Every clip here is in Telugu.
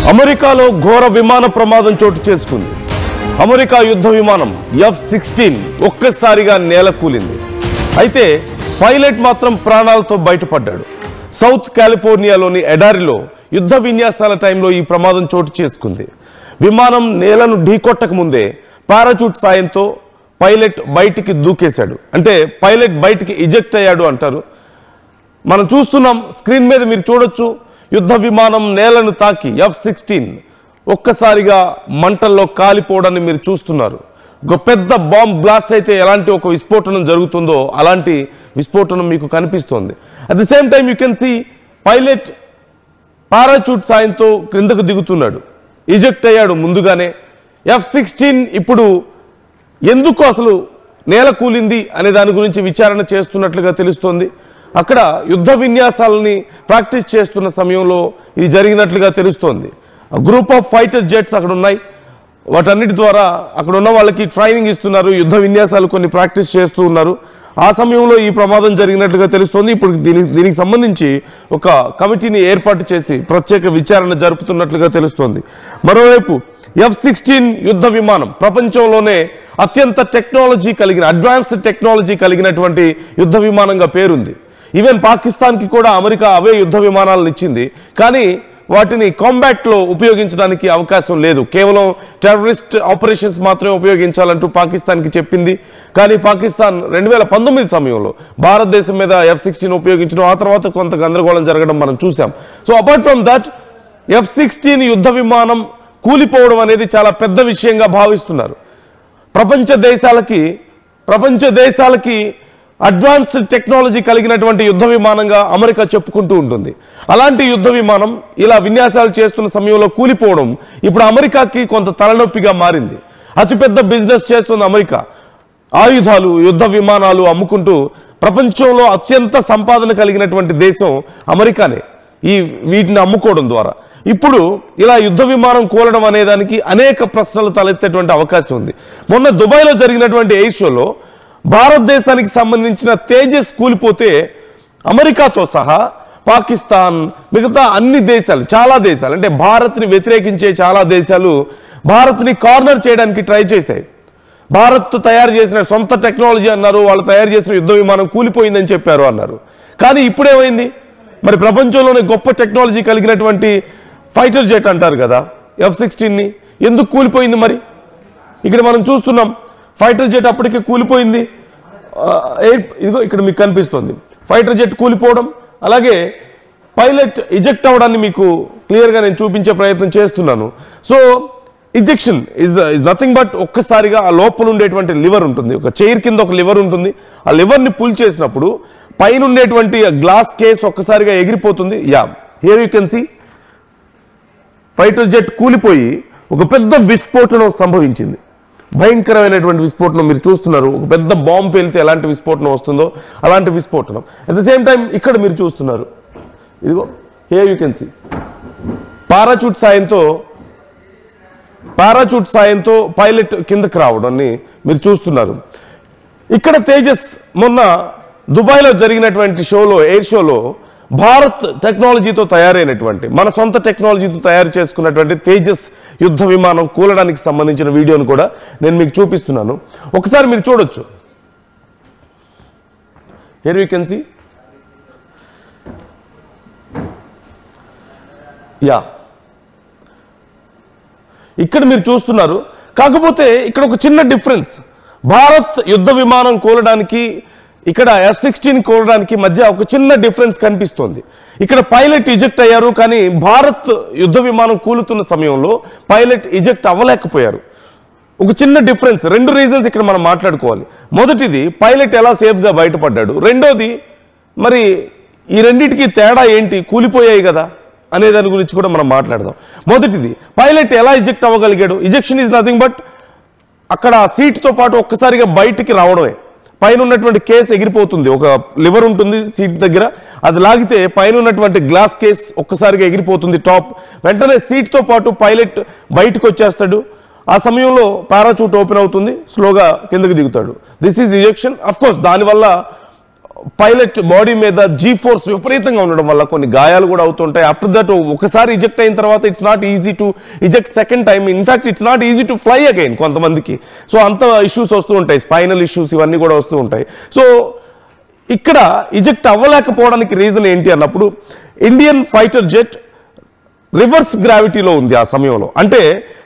అమెరికాలో ఘోర విమాన ప్రమాదం చోటు చేసుకుంది. అమెరికా యుద్ధ విమానం F-16 ఒక్కసారిగా నేలకూలింది. అయితే పైలట్ మాత్రం ప్రాణాలతో బయటపడ్డాడు. సౌత్ కాలిఫోర్నియాలోని ఎడారిలో యుద్ధ విన్యాసాల టైంలో ఈ ప్రమాదం చోటు చేసుకుంది. విమానం నేలను ఢీకొట్టక ముందే పారాచూట్ సాయంతో పైలట్ బయటికి దూకేశాడు. అంటే పైలట్ బయటికి ఇజెక్ట్ అయ్యాడు అంటారు. మనం చూస్తున్నాం స్క్రీన్ మీద, మీరు చూడొచ్చు. యుద్ధ విమానం నేలను తాకి F-16 ఒక్కసారిగా మంటల్లో కాలిపోవడాన్ని మీరు చూస్తున్నారు. ఒక పెద్ద బాంబ్ బ్లాస్ట్ అయితే ఎలాంటి ఒక విస్ఫోటనం జరుగుతుందో అలాంటి విస్ఫోటనం మీకు కనిపిస్తోంది. At the same time you can see pilot parachute సాయంతో క్రిందకు దిగుతున్నాడు. ఇజెక్ట్ అయ్యాడు ముందుగానే. F-16 ఇప్పుడు ఎందుకు అసలు నేల కూలింది అనే దాని గురించి విచారణ చేస్తున్నట్లుగా తెలుస్తోంది. అక్కడ యుద్ధ విన్యాసాలని ప్రాక్టీస్ చేస్తున్న సమయంలో ఇది జరిగినట్లుగా తెలుస్తోంది. గ్రూప్ ఆఫ్ ఫైటర్ జెట్స్ అక్కడ ఉన్నాయి. వాటన్నిటి ద్వారా అక్కడ ఉన్న వాళ్ళకి ట్రైనింగ్ ఇస్తున్నారు. యుద్ధ విన్యాసాలు కొన్ని ప్రాక్టీస్ చేస్తూ ఉన్నారు. ఆ సమయంలో ఈ ప్రమాదం జరిగినట్లుగా తెలుస్తోంది. ఇప్పుడు దీనికి సంబంధించి ఒక కమిటీని ఏర్పాటు చేసి ప్రత్యేక విచారణ జరుపుతున్నట్లుగా తెలుస్తోంది. మరోవైపు F-16 యుద్ధ విమానం ప్రపంచంలోనే అత్యంత టెక్నాలజీ కలిగిన, అడ్వాన్స్డ్ టెక్నాలజీ కలిగినటువంటి యుద్ధ విమానంగా పేరుంది. ఈవెన్ పాకిస్తాన్కి కూడా అమెరికా అవే యుద్ధ విమానాలను ఇచ్చింది. కానీ వాటిని కాంబాట్లో ఉపయోగించడానికి అవకాశం లేదు. కేవలం టెర్రరిస్ట్ ఆపరేషన్స్ మాత్రమే ఉపయోగించాలంటూ పాకిస్తాన్కి చెప్పింది. కానీ పాకిస్తాన్ 2019 సమయంలో భారతదేశం మీద F-16 ఉపయోగించడం, ఆ తర్వాత కొంత గందరగోళం జరగడం మనం చూసాం. So apart from that F-16 యుద్ధ విమానం కూలిపోవడం అనేది చాలా పెద్ద విషయంగా భావిస్తున్నారు. ప్రపంచ దేశాలకి అడ్వాన్స్డ్ టెక్నాలజీ కలిగినటువంటి యుద్ధ విమానంగా అమెరికా చెప్పుకుంటూ ఉంటుంది. అలాంటి యుద్ధ విమానం ఇలా విన్యాసాలు చేస్తున్న సమయంలో కూలిపోవడం ఇప్పుడు అమెరికాకి కొంత తలనొప్పిగా మారింది. అతిపెద్ద బిజినెస్ చేస్తున్న అమెరికా ఆయుధాలు, యుద్ధ విమానాలు అమ్ముకుంటూ ప్రపంచంలో అత్యంత సంపాదన కలిగినటువంటి దేశం అమెరికానే, వీటిని అమ్ముకోవడం ద్వారా. ఇప్పుడు ఇలా యుద్ధ విమానం కూలడం అనేదానికి అనేక ప్రశ్నలు తలెత్తేటువంటి అవకాశం ఉంది. మొన్న దుబాయ్లో జరిగినటువంటి ఎయిర్ షోలో భారతదేశానికి సంబంధించిన తేజస్ కూలిపోతే అమెరికాతో సహా పాకిస్తాన్, మిగతా అన్ని దేశాలు, చాలా దేశాలు, అంటే భారత్ని వ్యతిరేకించే చాలా దేశాలు భారత్ని కార్నర్ చేయడానికి ట్రై చేశాయి. భారత్ తయారు చేసిన సొంత టెక్నాలజీ అన్నారు, వాళ్ళు తయారు చేసిన యుద్ధ విమానం కూలిపోయిందని చెప్పారు అన్నారు. కానీ ఇప్పుడేమైంది? మరి ప్రపంచంలోనే గొప్ప టెక్నాలజీ కలిగినటువంటి ఫైటర్ జెట్ అంటారు కదా F-16ని, ఎందుకు కూలిపోయింది? మరి ఇక్కడ మనం చూస్తున్నాం ఫైటర్ జెట్ అప్పటికే కూలిపోయింది. ఇదిగో ఇక్కడ మీకు కనిపిస్తుంది ఫైటర్ జెట్ కూలిపోవడం. అలాగే పైలట్ ఇజెక్ట్ అవ్వడాన్ని మీకు క్లియర్గా నేను చూపించే ప్రయత్నం చేస్తున్నాను. So ejection is nothing but ఒక్కసారిగా ఆ లోపల ఉండేటువంటి లివర్ ఉంటుంది, ఒక చైర్ కింద ఒక లివర్ ఉంటుంది. ఆ లివర్ని పుల్ చేసినప్పుడు పైన ఉండేటువంటి గ్లాస్ కేస్ ఒక్కసారిగా ఎగిరిపోతుంది. Here you can see fighter jet కూలిపోయి ఒక పెద్ద విస్ఫోటనం సంభవించింది. భయంకరమైనటువంటి విస్ఫోటనం మీరు చూస్తున్నారు. ఒక పెద్ద బాంబు పేలితే ఎలాంటి విస్ఫోటనం వస్తుందో అలాంటి విస్ఫోటనం. అట్ ద సేమ్ టైం ఇక్కడ మీరు చూస్తున్నారు, ఇదిగో here you can see parachute సాయంతో పైలట్ కిందకి రావడాన్ని మీరు చూస్తున్నారు. ఇక్కడ తేజస్ మొన్న దుబాయ్లో జరిగినటువంటి ఎయిర్ షోలో భారత్ టెక్నాలజీతో తయారైనటువంటి, మన సొంత టెక్నాలజీతో తయారు చేసుకున్నటువంటి తేజస్ యుద్ధ విమానం కూలడానికి సంబంధించిన వీడియోను కూడా నేను మీకు చూపిస్తున్నాను. ఒకసారి మీరు చూడొచ్చు. హియర్ యూ కెన్ సీ ఇక్కడ మీరు చూస్తున్నారు. కాకపోతే ఇక్కడ ఒక చిన్న డిఫరెన్స్, భారత్ యుద్ధ విమానం కూలడానికి ఇక్కడ F-16 కూలడానికి మధ్య ఒక చిన్న డిఫరెన్స్ కనిపిస్తోంది. ఇక్కడ పైలట్ ఇజెక్ట్ అయ్యారు, కానీ భారత్ యుద్ధ విమానం కూలుతున్న సమయంలో పైలట్ ఇజెక్ట్ అవ్వలేకపోయారు. ఒక చిన్న డిఫరెన్స్. 2 రీజన్స్ ఇక్కడ మనం మాట్లాడుకోవాలి. మొదటిది పైలట్ ఎలా సేఫ్గా బయటపడ్డాడు, రెండోది మరి ఈ రెండింటికి తేడా ఏంటి, కూలిపోయాయి కదా అనే దాని గురించి కూడా మనం మాట్లాడదాం. మొదటిది పైలట్ ఎలా eject అవ్వగలిగాడు. Ejection is nothing but అక్కడ సీట్తో పాటు ఒక్కసారిగా బయటికి రావడమే. పైన ఉన్నటువంటి కేస్ ఎగిరిపోతుంది, ఒక లివర్ ఉంటుంది సీట్ దగ్గర, అది లాగితే పైన ఉన్నటువంటి గ్లాస్ కేస్ ఒక్కసారిగా ఎగిరిపోతుంది టాప్. వెంటనే సీట్తో పాటు పైలట్ బయటకు వచ్చేస్తాడు. ఆ సమయంలో పారాచూట్ ఓపెన్ అవుతుంది, స్లోగా కిందకి దిగుతాడు. This is ejection. Of course దానివల్ల పైలట్ బాడీ మీద జీ ఫోర్స్ విపరీతంగా ఉండడం వల్ల కొన్ని గాయాలు కూడా అవుతుంటాయి. ఆఫ్టర్ దట్ ఒకసారి ఇజెక్ట్ అయిన తర్వాత it's not easy to eject second time. In fact it's not easy to fly again కొంతమందికి. సో అంత ఇష్యూస్ వస్తూ ఉంటాయి, స్పైనల్ ఇష్యూస్ ఇవన్నీ కూడా వస్తూ ఉంటాయి. సో ఇక్కడ ఇజెక్ట్ అవ్వలేకపోవడానికి రీజన్ ఏంటి అన్నప్పుడు ఇండియన్ ఫైటర్ జెట్ రివర్స్ గ్రావిటీలో ఉంది ఆ సమయంలో. అంటే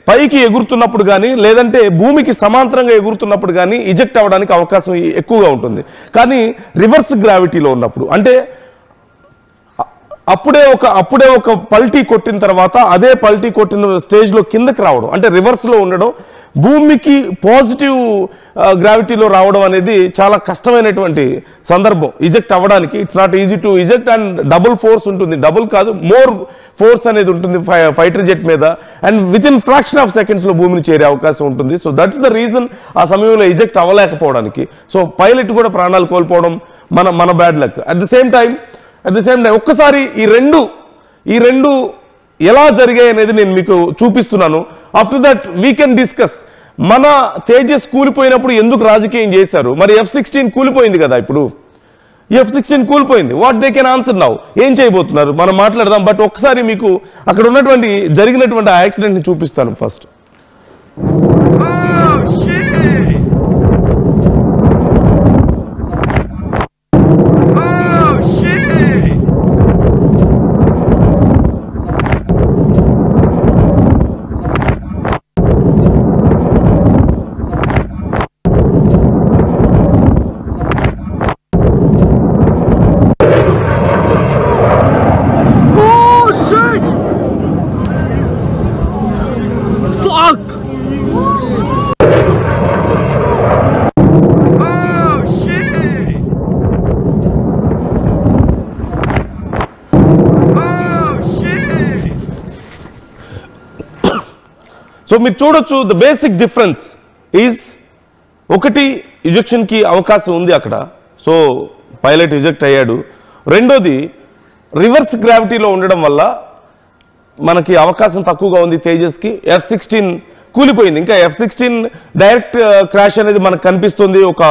పైకి ఎగురుతున్నప్పుడు కానీ లేదంటే భూమికి సమాంతరంగా ఎగురుతున్నప్పుడు కానీ ఇజెక్ట్ అవ్వడానికి అవకాశం ఎక్కువగా ఉంటుంది. కానీ రివర్స్ గ్రావిటీలో ఉన్నప్పుడు అంటే అప్పుడే ఒక పల్టీ కొట్టిన తర్వాత అదే పల్టీ కొట్టిన స్టేజ్లో కిందకి రావడం అంటే రివర్స్లో ఉండడం, భూమికి పాజిటివ్ గ్రావిటీలో రావడం అనేది చాలా కష్టమైనటువంటి సందర్భం ఇజెక్ట్ అవ్వడానికి. It's not easy to eject and double force ఉంటుంది, డబుల్ కాదు మోర్ ఫోర్స్ అనేది ఉంటుంది ఫైటర్ జెట్ మీద. And with in fraction of సెకండ్స్లో భూమిని చేరే అవకాశం ఉంటుంది. సో దట్స్ ద రీజన్ ఆ సమయంలో ఇజెక్ట్ అవ్వలేకపోవడానికి. సో పైలట్ కూడా ప్రాణాలు కోల్పోవడం మన bad luck. At the same time ఒక్కసారి ఈ రెండు ఎలా జరిగాయి అనేది నేను మీకు చూపిస్తున్నాను. After that we can discuss. మన తేజస్ కూలిపోయినప్పుడు ఎందుకు రాజకీయం చేశారు? మరి F-16 కూలిపోయింది కదా, ఇప్పుడు F-16 కూలిపోయింది. What they can answer now? ఏం చేయబోతున్నారు మనం మాట్లాడదాం. బట్ ఒకసారి మీకు అక్కడ ఉన్నటువంటి జరిగినటువంటి ఆ యాక్సిడెంట్ని చూపిస్తాను ఫస్ట్. సో మీరు చూడొచ్చు ద బేసిక్ డిఫరెన్స్ ఈజ్ ఒకటి ఇజెక్షన్కి అవకాశం ఉంది అక్కడ, సో పైలట్ ఇజెక్ట్ అయ్యాడు. రెండోది రివర్స్ గ్రావిటీలో ఉండడం వల్ల మనకి అవకాశం తక్కువగా ఉంది తేజస్కి. F-16 కూలిపోయింది. ఇంకా F-16 డైరెక్ట్ క్రాష్ అనేది మనకు కనిపిస్తుంది. ఒక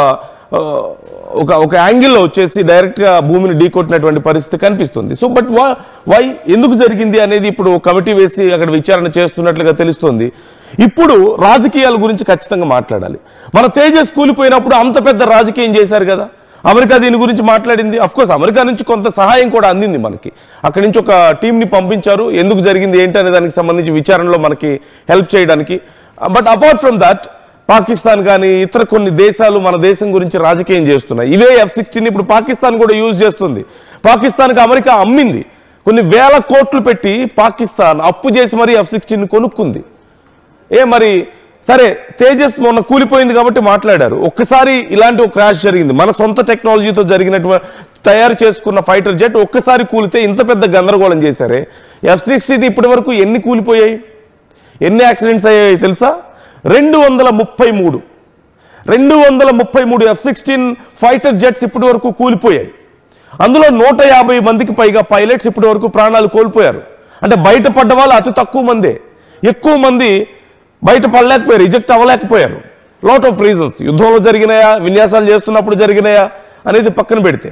యాంగిల్లో వచ్చేసి డైరెక్ట్గా భూమిని ఢీకొట్టినటువంటి పరిస్థితి కనిపిస్తుంది. సో బట్ వై ఎందుకు జరిగింది అనేది ఇప్పుడు కమిటీ వేసి అక్కడ విచారణ చేస్తున్నట్లుగా తెలుస్తుంది. ఇప్పుడు రాజకీయాల గురించి ఖచ్చితంగా మాట్లాడాలి. మన తేజస్ కూలిపోయినప్పుడు అంత పెద్ద రాజకీయం చేశారు కదా, అమెరికా దీని గురించి మాట్లాడింది. అఫ్కోర్స్ అమెరికా నుంచి కొంత సహాయం కూడా అందింది మనకి. అక్కడి నుంచి ఒక టీంని పంపించారు, ఎందుకు జరిగింది ఏంటి అనే దానికి సంబంధించి విచారణలో మనకి హెల్ప్ చేయడానికి. But apart from that Pakistan కానీ ఇతర కొన్ని దేశాలు మన దేశం గురించి రాజకీయం చేస్తున్నాయి. ఇవే F-16 ఇప్పుడు పాకిస్తాన్ కూడా యూజ్ చేస్తుంది. పాకిస్తాన్కి అమెరికా అమ్మింది. కొన్ని వేల కోట్లు పెట్టి పాకిస్తాన్ అప్పు చేసి మరీ F-16 కొనుక్కుంది. మరి సరే తేజస్ మొన్న కూలిపోయింది కాబట్టి మాట్లాడారు. ఒక్కసారి ఇలాంటి ఒక క్రాష్ జరిగింది, మన సొంత టెక్నాలజీతో జరిగినటువంటి తయారు చేసుకున్న ఫైటర్ జెట్ ఒక్కసారి కూలితే ఇంత పెద్ద గందరగోళం చేశారే. F-16 ఇప్పటి వరకు ఎన్ని కూలిపోయాయి, ఎన్ని యాక్సిడెంట్స్ అయ్యాయి తెలుసా? 233 F-16 ఫైటర్ జెట్స్ ఇప్పటి వరకు కూలిపోయాయి. అందులో 150 మందికి పైగా పైలట్స్ ఇప్పటి వరకు ప్రాణాలు కోల్పోయారు. అంటే బయటపడ్డ వాళ్ళు అతి తక్కువ మందే, ఎక్కువ మంది బయటపడలేకపోయారు, ఇజెక్ట్ అవ్వలేకపోయారు. Lot of reasons. యుద్ధంలో జరిగినాయా, విన్యాసాలు చేస్తున్నప్పుడు జరిగినాయా అనేది పక్కన పెడితే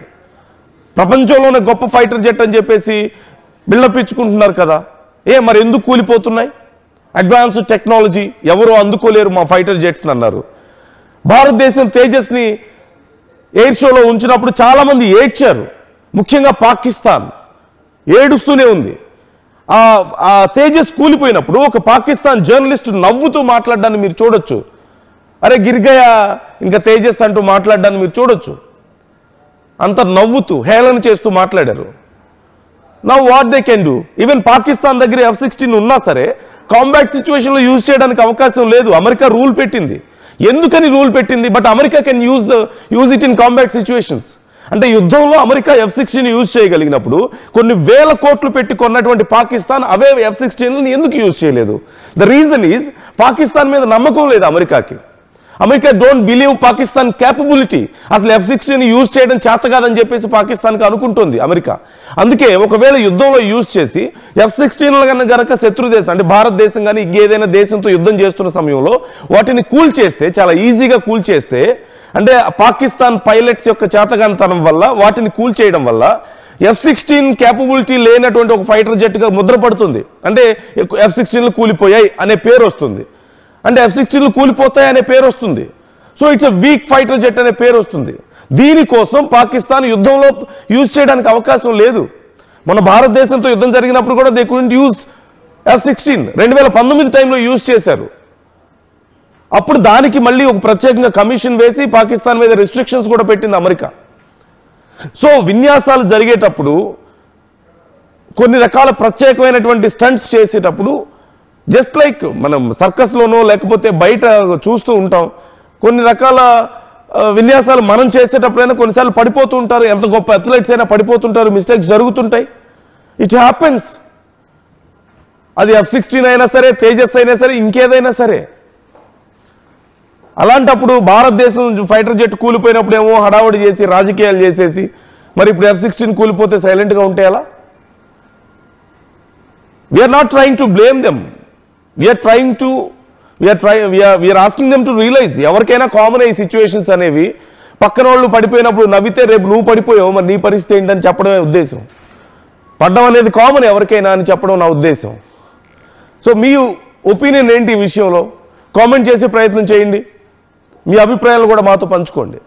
ప్రపంచంలోనే గొప్ప ఫైటర్ జెట్ అని చెప్పేసి బిల్డప్ ఇచ్చుకుంటున్నారు కదా. మరి ఎందుకు కూలిపోతున్నాయి? అడ్వాన్స్డ్ టెక్నాలజీ, ఎవరో అందుకోలేరు మా ఫైటర్ జెట్స్ అన్నారు. భారతదేశం తేజస్ని ఎయిర్ షోలో ఉంచినప్పుడు చాలామంది ఏడ్చారు, ముఖ్యంగా పాకిస్తాన్ ఏడుస్తూనే ఉంది. ఆ తేజస్ కూలిపోయినప్పుడు ఒక పాకిస్తాన్ జర్నలిస్ట్ నవ్వుతూ మాట్లాడడాన్ని మీరు చూడొచ్చు. అరే గిరిగయ ఇంకా తేజస్ అంటూ మాట్లాడడాన్ని మీరు చూడొచ్చు. అంత నవ్వుతూ హేళన చేస్తూ మాట్లాడారు. Now what they can do? Even Pakistan దగ్గర F-16 ఉన్నా సరే కాంబాట్ సిచ్యువేషన్లో యూజ్ చేయడానికి అవకాశం లేదు. అమెరికా రూల్ పెట్టింది. ఎందుకని రూల్ పెట్టింది? But America can use it in combat situations. అంటే యుద్ధంలో అమెరికా F-16 యూజ్ చేయగలిగినప్పుడు కొన్ని వేల కోట్లు పెట్టి కొన్నటువంటి పాకిస్తాన్ అవే F-16 ఎందుకు యూజ్ చేయలేదు? ద రీజన్ ఈజ్ పాకిస్తాన్ మీద నమ్మకం లేదు అమెరికాకి. America don't believe Pakistan capability. అసలు F-16 యూజ్ చేయడం చేత కాదని చెప్పేసి పాకిస్తాన్కి అనుకుంటుంది అమెరికా. అందుకే ఒకవేళ యుద్ధంలో యూజ్ చేసి F-16 గనక శత్రు దేశం అంటే భారతదేశం కానీ ఇంకేదైనా దేశంతో యుద్ధం చేస్తున్న సమయంలో వాటిని కూల్ చేస్తే, చాలా ఈజీగా కూల్ చేస్తే అంటే పాకిస్తాన్ పైలట్స్ యొక్క చేతగానితనం వల్ల వాటిని కూల్చేయడం వల్ల F-16 క్యాపబిలిటీ లేనటువంటి ఒక ఫైటర్ జెట్గా ముద్ర పడుతుంది. అంటే F-16లు కూలిపోయాయి అనే పేరు వస్తుంది. అంటే F-16లు కూలిపోతాయి అనే పేరు వస్తుంది. So it's a week fighter jet అనే పేరు వస్తుంది. దీనికోసం పాకిస్తాన్ యుద్ధంలో యూజ్ చేయడానికి అవకాశం లేదు. మన భారతదేశంతో యుద్ధం జరిగినప్పుడు కూడా దే కుడెంట్ యూజ్ F-16. 2019 టైంలో యూజ్ చేశారు. అప్పుడు దానికి మళ్ళీ ఒక ప్రత్యేకంగా కమిషన్ వేసి పాకిస్తాన్ మీద రిస్ట్రిక్షన్స్ కూడా పెట్టింది అమెరికా. సో విన్యాసాలు జరిగేటప్పుడు కొన్ని రకాల ప్రత్యేకమైనటువంటి స్టంట్స్ చేసేటప్పుడు జస్ట్ లైక్ మనం సర్కస్లోనో లేకపోతే బయట చూస్తూ ఉంటాం, కొన్ని రకాల విన్యాసాలు మనం చేసేటప్పుడైనా కొన్నిసార్లు పడిపోతూ ఉంటారు. ఎంత గొప్ప అథ్లెట్స్ అయినా పడిపోతుంటారు, మిస్టేక్స్ జరుగుతుంటాయి. It happens. అది F-16 అయినా సరే, తేజస్ అయినా సరే, ఇంకేదైనా సరే. అలాంటప్పుడు భారతదేశం ఫైటర్ జెట్ కూలిపోయినప్పుడు ఏమో హడావుడి చేసి రాజకీయాలు చేసేసి మరి ఇప్పుడు F-16 కూలిపోతే సైలెంట్గా ఉంటే ఎలా? We're not trying to blame them. We're asking them to realise. ఎవరికైనా కామన్ ఈ సిచ్యువేషన్స్ అనేవి. పక్కన వాళ్ళు పడిపోయినప్పుడు నవ్వితే రేపు నువ్వు పడిపోయావు, మరి నీ పరిస్థితి ఏంటని చెప్పడమే ఉద్దేశం. పడ్డం అనేది కామన్ ఎవరికైనా అని చెప్పడం నా ఉద్దేశం. సో మీ ఒపీనియన్ ఏంటి ఈ విషయంలో? కామెంట్ చేసే ప్రయత్నం చేయండి. మీ అభిప్రాయాలు కూడా మాతో పంచుకోండి.